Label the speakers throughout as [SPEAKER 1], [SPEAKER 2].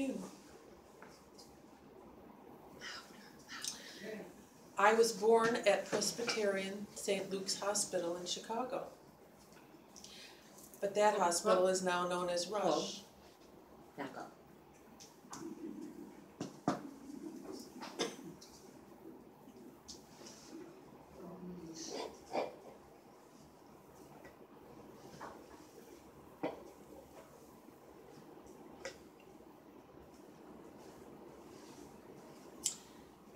[SPEAKER 1] afternoon. I was born at Presbyterian St. Luke's Hospital in Chicago. But that hospital is now known as Rush.
[SPEAKER 2] Back up.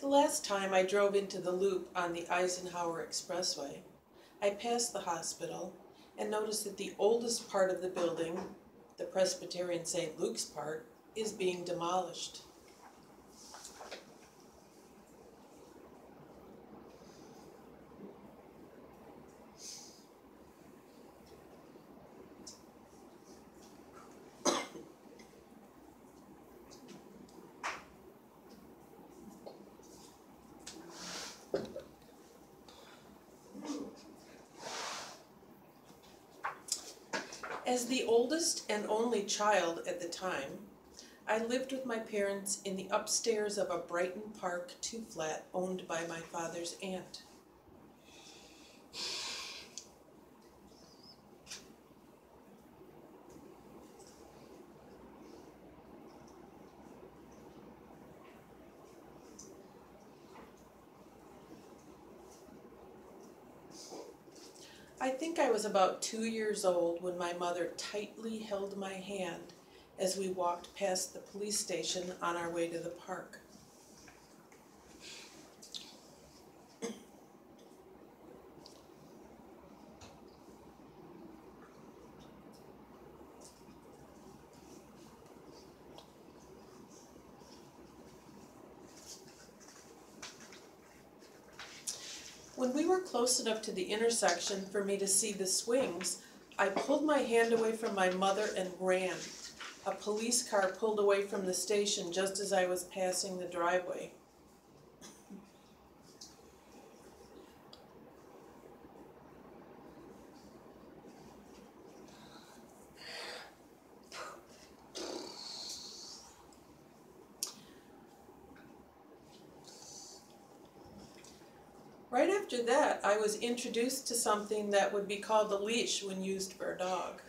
[SPEAKER 1] The last time I drove into the loop on the Eisenhower Expressway, I passed the hospital and noticed that the oldest part of the building, the Presbyterian St. Luke's part, is being demolished. As the oldest and only child at the time, I lived with my parents in the upstairs of a Brighton Park 2-flat owned by my father's aunt. I think I was about 2 years old when my mother tightly held my hand as we walked past the police station on our way to the park. When we were close enough to the intersection for me to see the swings, I pulled my hand away from my mother and ran. A police car pulled away from the station just as I was passing the driveway. Right after that, I was introduced to something that would be called a leash when used for a dog.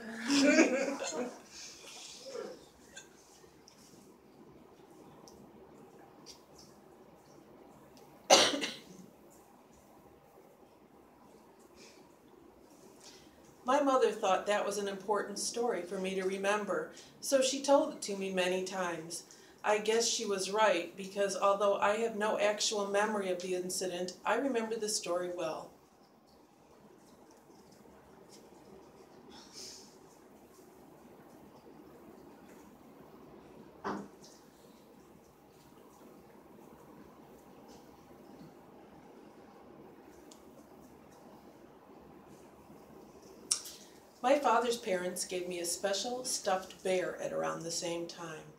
[SPEAKER 1] My mother thought that was an important story for me to remember, so she told it to me many times. I guess she was right, because although I have no actual memory of the incident, I remember the story well. My father's parents gave me a special stuffed bear at around the same time.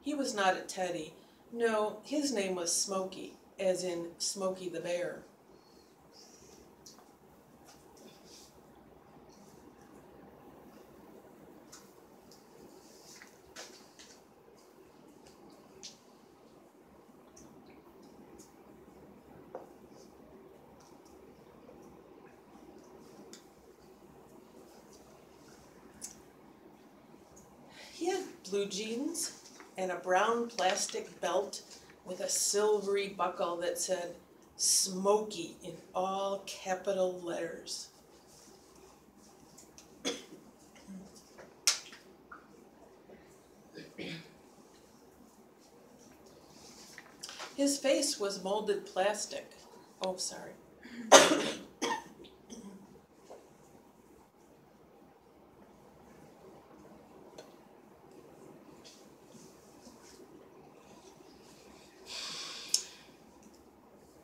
[SPEAKER 1] He was not a teddy. No, his name was Smokey, as in Smokey the Bear. He had blue jeans and a brown plastic belt with a silvery buckle that said Smokey in all capital letters. His face was molded plastic. Oh, sorry.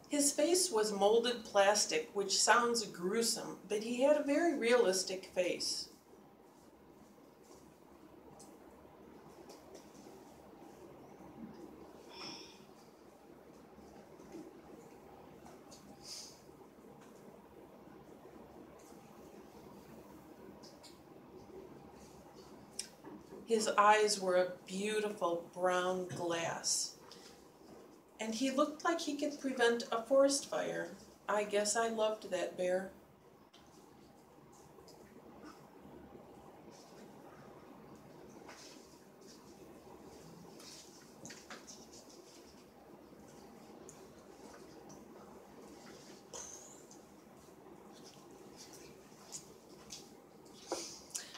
[SPEAKER 1] His face was molded plastic, which sounds gruesome, but he had a very realistic face. His eyes were a beautiful brown glass, and he looked like he could prevent a forest fire. I guess I loved that bear.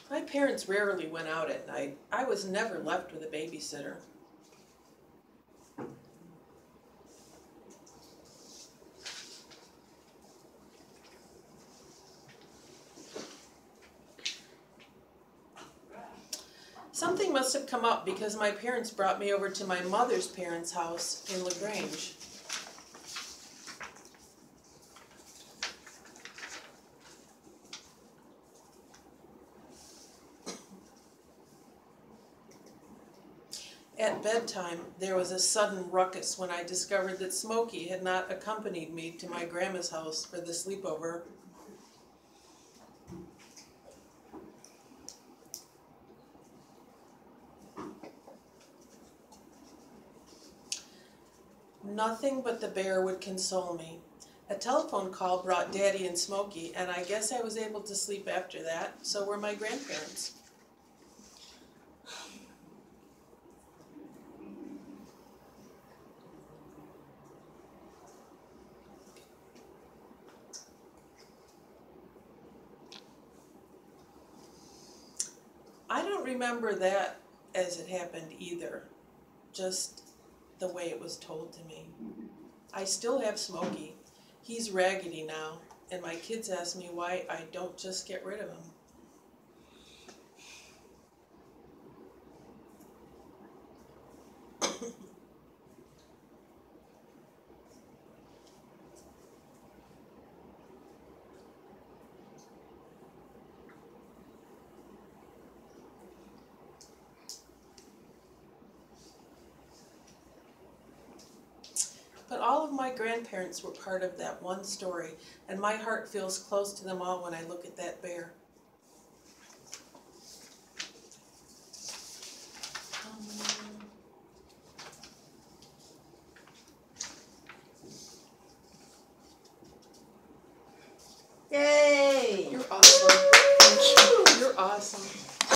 [SPEAKER 1] My parents rarely went out at night. I was never left with a babysitter. Something must have come up because my parents brought me over to my mother's parents' house in LaGrange. At bedtime, there was a sudden ruckus when I discovered that Smokey had not accompanied me to my grandma's house for the sleepover. Nothing but the bear would console me. A telephone call brought Daddy and Smokey, and I guess I was able to sleep after that. So were my grandparents. I don't remember that as it happened either, just the way it was told to me. I still have Smokey. He's raggedy now, and my kids ask me why I don't just get rid of him. But all of my grandparents were part of that one story, and my heart feels close to them all when I look at that bear.
[SPEAKER 2] Yay!